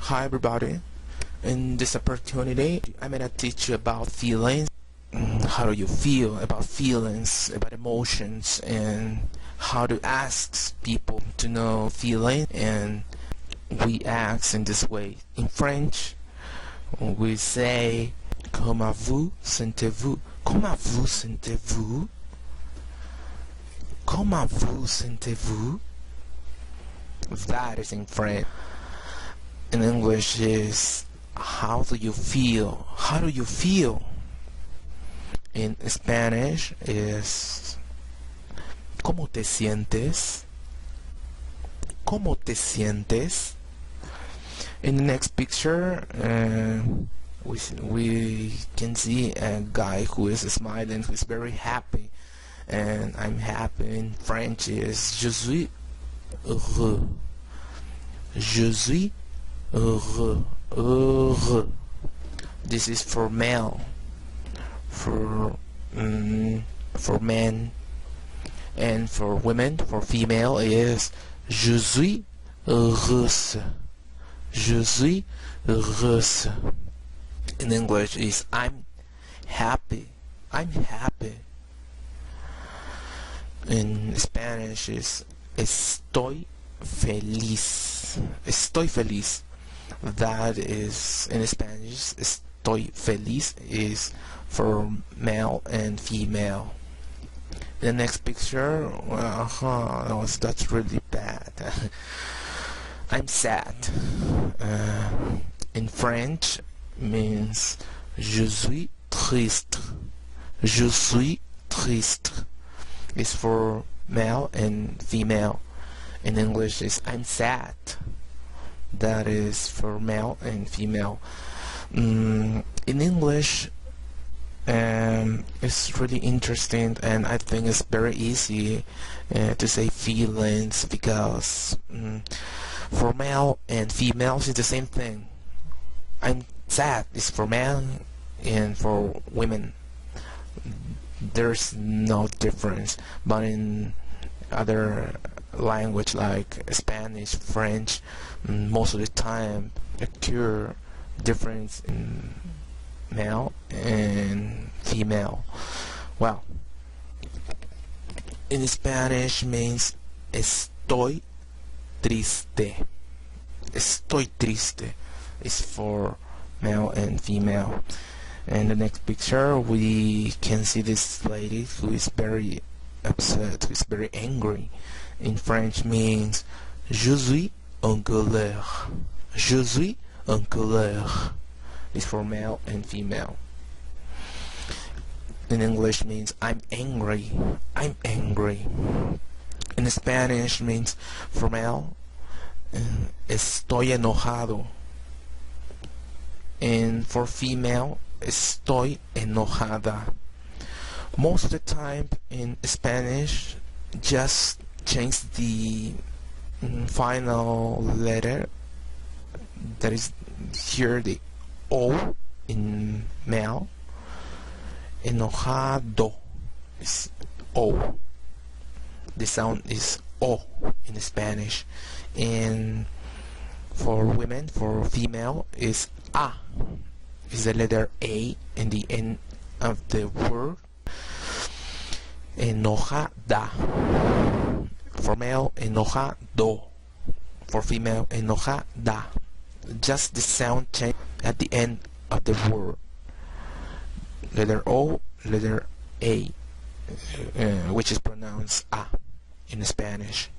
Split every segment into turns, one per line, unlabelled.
Hi everybody. In this opportunity, I'm gonna teach you about feelings. How do you feel about feelings, about emotions, and how to ask people to know feeling. And we ask in this way. In French, we say comment vous sentez-vous? Comment vous sentez-vous? Comment vous sentez-vous? That is in French. In English is how do you feel? How do you feel? In Spanish is ¿cómo te sientes? ¿Cómo te sientes? In the next picture, we can see a guy who is smiling, who is very happy, and I'm happy. In French is je suis heureux. Je suis heureux. Heureux. This is for male. For men, and for women, for female is je suis heureuse. Je suis heureuse. In English is I'm happy. I'm happy. In Spanish is estoy feliz. Estoy feliz. That is in Spanish. Estoy feliz is for male and female. The next picture, that's really bad. I'm sad. In French means je suis triste. Je suis triste is for male and female. In English is I'm sad. That is for male and female. In English, it's really interesting, and I think it's very easy to say feelings because for male and females it's the same thing. I'm sad is for men, and for women there's no difference, but in other language like Spanish, French, most of the time occur difference in male and female. Well, in Spanish means estoy triste. Estoy triste is for male and female. And the next picture we can see this lady who is very upset, who is very angry. In French means je suis en colère. Je suis en colère is for male and female. In English means I'm angry. I'm angry. In Spanish means for male estoy enojado. And for female estoy enojada. Most of the time in Spanish just change the final letter, that is here the O in male. Enojado is O. The sound is O in Spanish. And for women, for female is A. Is the letter A in the end of the word. Enojada. For male, enojado. For female, enojada. Just the sound change at the end of the word. Letter O, letter A, which is pronounced A in Spanish.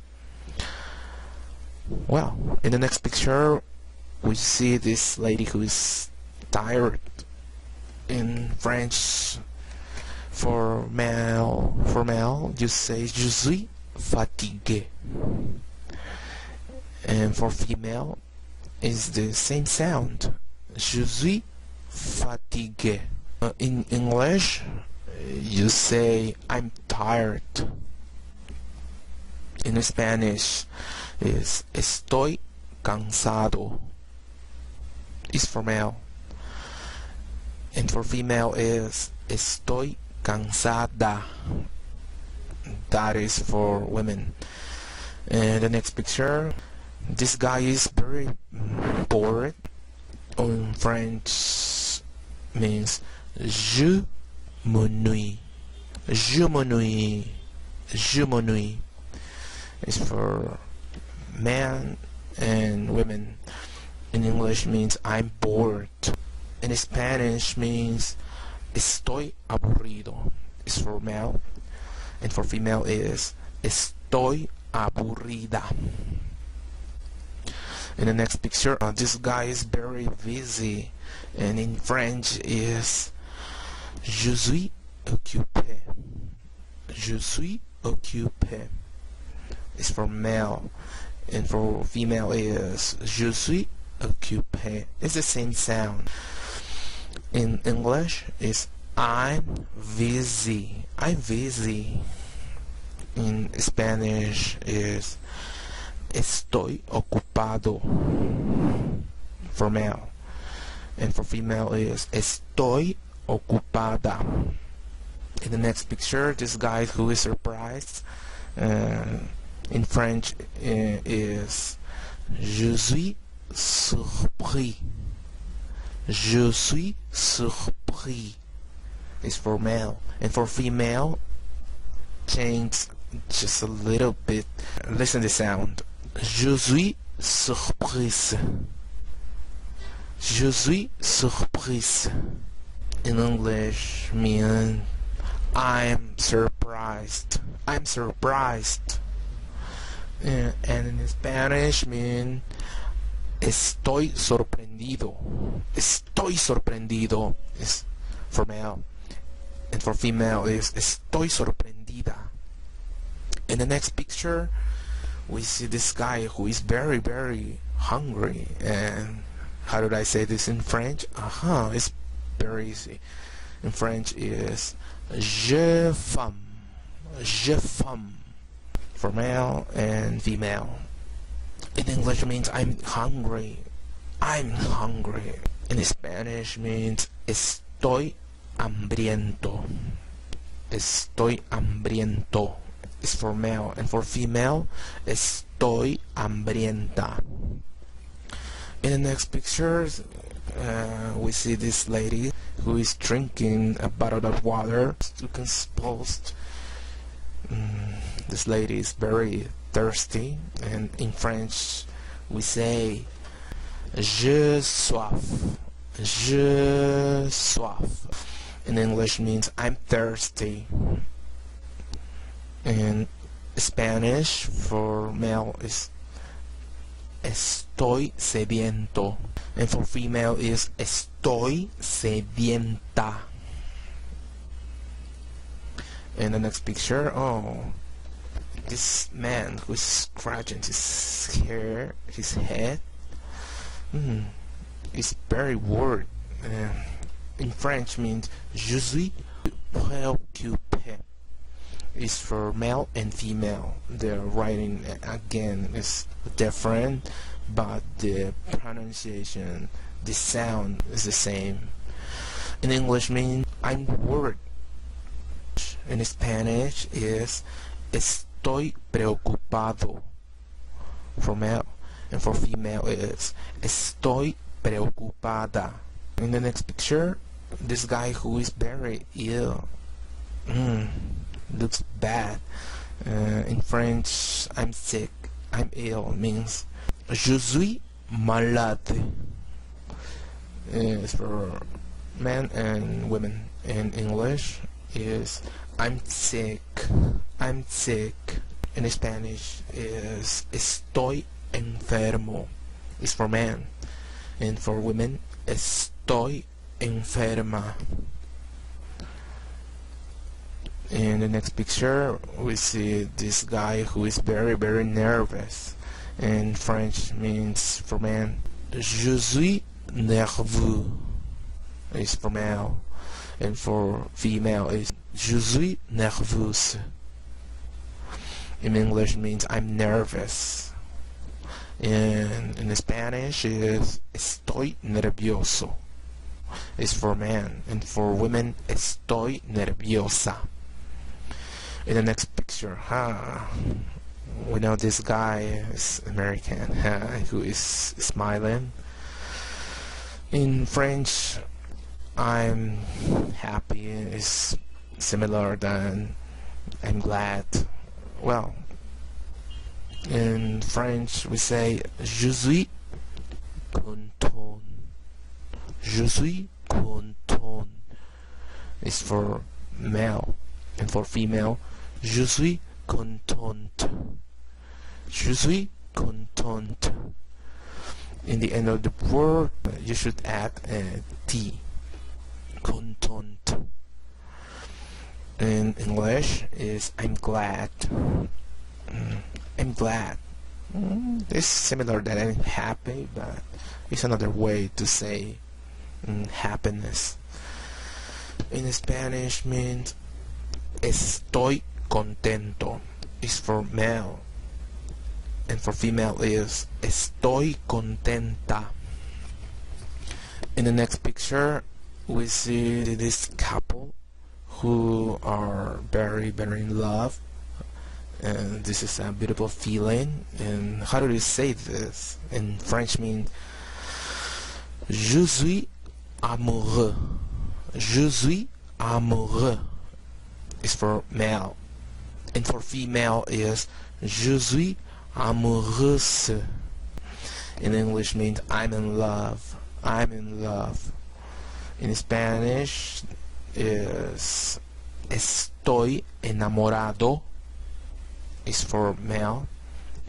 Well, in the next picture we see this lady who is tired. In French, for male you say je suis fatigué, and for female is the same sound, je suis fatigué. In English you say I'm tired. In Spanish is estoy cansado is for male, and for female is estoy cansada. That is for women. And the next picture, this guy is very bored. In French means je m'ennuie. Je m'ennuie. Je m'ennuie. It's for men and women. In English means I'm bored. In Spanish means estoy aburrido. It's for male. And for female is estoy aburrida. In the next picture, this guy is very busy, and in French is je suis occupé. Je suis occupé. It's for male, and for female is je suis occupé. It's the same sound. In English is I'm busy. I'm busy. In Spanish is estoy ocupado for male, and for female is estoy ocupada. In the next picture, this guy who is surprised, in French is je suis surpris. Je suis surpris. Is for male, and for female, change just a little bit. Listen to the sound. Je suis surprise. Je suis surprise. In English means I'm surprised. I'm surprised. And in Spanish means estoy sorprendido. Estoy sorprendido is for male, and for female is estoy sorprendida. In the next picture, we see this guy who is very, very hungry. And how did I say this in French? It's very easy. In French is j'ai faim. J'ai faim for male and female. In English means I'm hungry. I'm hungry. In Spanish means estoy hambriento. Estoy hambriento is for male, and for female, estoy hambrienta. In the next picture, we see this lady who is drinking a bottle of water. You can suppose this lady is very thirsty, and in French we say j'ai soif. J'ai soif. In English means I'm thirsty. In Spanish for male is estoy sediento, and for female is estoy sedienta. In the next picture, this man who's scratching his hair, his head, is very worried. In French means je suis préoccupé. Is for male and female. The writing again is different, but the pronunciation, the sound is the same. In English means I'm worried. In Spanish is estoy preocupado for male, and for female is estoy preocupada. In the next picture, this guy who is very ill. Looks bad. In French, I'm sick, I'm ill means je suis malade. It's for men and women. In English is I'm sick, I'm sick. In Spanish is estoy enfermo. It's for men, and for women estoy enferma. In the next picture, we see this guy who is very, very nervous. In French means for man, je suis nerveux. Is for male, and for female is je suis nerveuse. In English means I'm nervous. In Spanish is estoy nervioso. Is for man, and for women estoy nerviosa. In the next picture, we know this guy is American, who is smiling, In French, I'm happy is similar than I'm glad. Well, in French we say je suis content. Je suis content is for male, and for female, je suis contente. Je suis contente. In the end of the word, you should add a T. Content. In English is I'm glad. I'm glad. It's similar that I'm happy, but it's another way to say happiness. In Spanish means estoy contento. Is for male, and for female is estoy contenta. In the next picture we see this couple who are very in love, and this is a beautiful feeling. And how do you say this? In French means je suis amoureux. Je suis amoureux is for male, and for female is je suis amoureuse. In English means I'm in love. I'm in love. In Spanish is estoy enamorado is for male,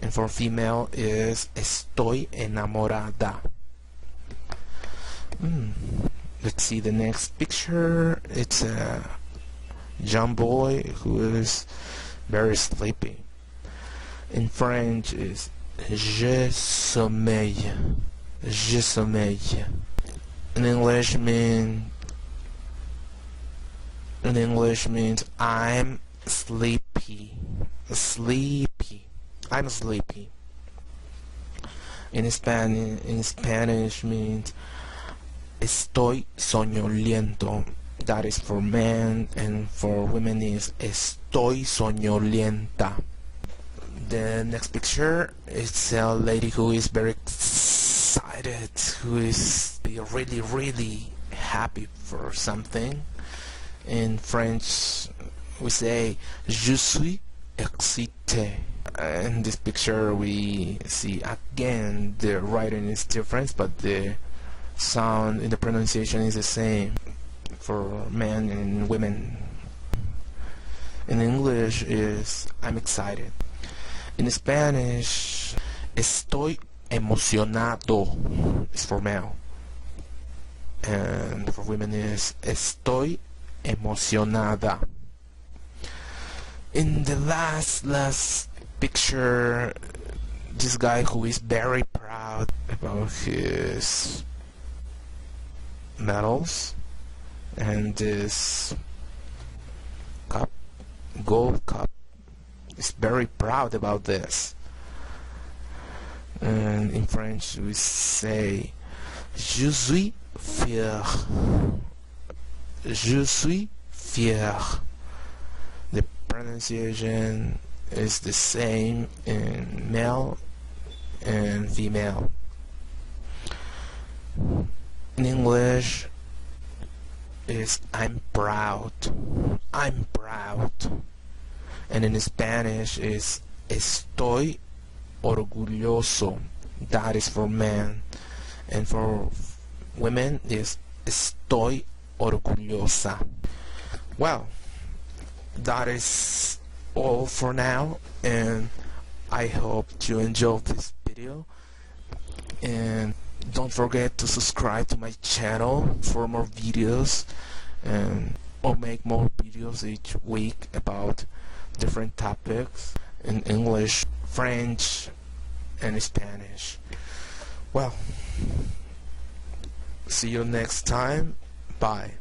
and for female is estoy enamorada. Let's see the next picture. It's a young boy who is very sleepy. In French is je sommeille. Je sommeille. In English means I'm sleepy. Sleepy. I'm sleepy. In Spanish means estoy soñoliento. That is for men, and for women is estoy soñolienta. The next picture is a lady who is very excited, who is really happy for something. In French we say je suis excité. In this picture we see again the writing is different, but the sound in the pronunciation is the same for men and women. In English is I'm excited. In Spanish, estoy emocionado is for male, and for women is estoy emocionada. In the last picture, this guy who is very proud about his medals and this cup, gold cup, is very proud about this. And in French we say je suis fier. Je suis fier. The pronunciation is the same in male and female. In English is I'm proud. I'm proud. And in Spanish is estoy orgulloso. That is for men. And for women is estoy orgullosa. Well, that is all for now, and I hope you enjoyed this video. And don't forget to subscribe to my channel for more videos, and I'll make more videos each week about different topics in English, French, and Spanish. Well, see you next time. Bye.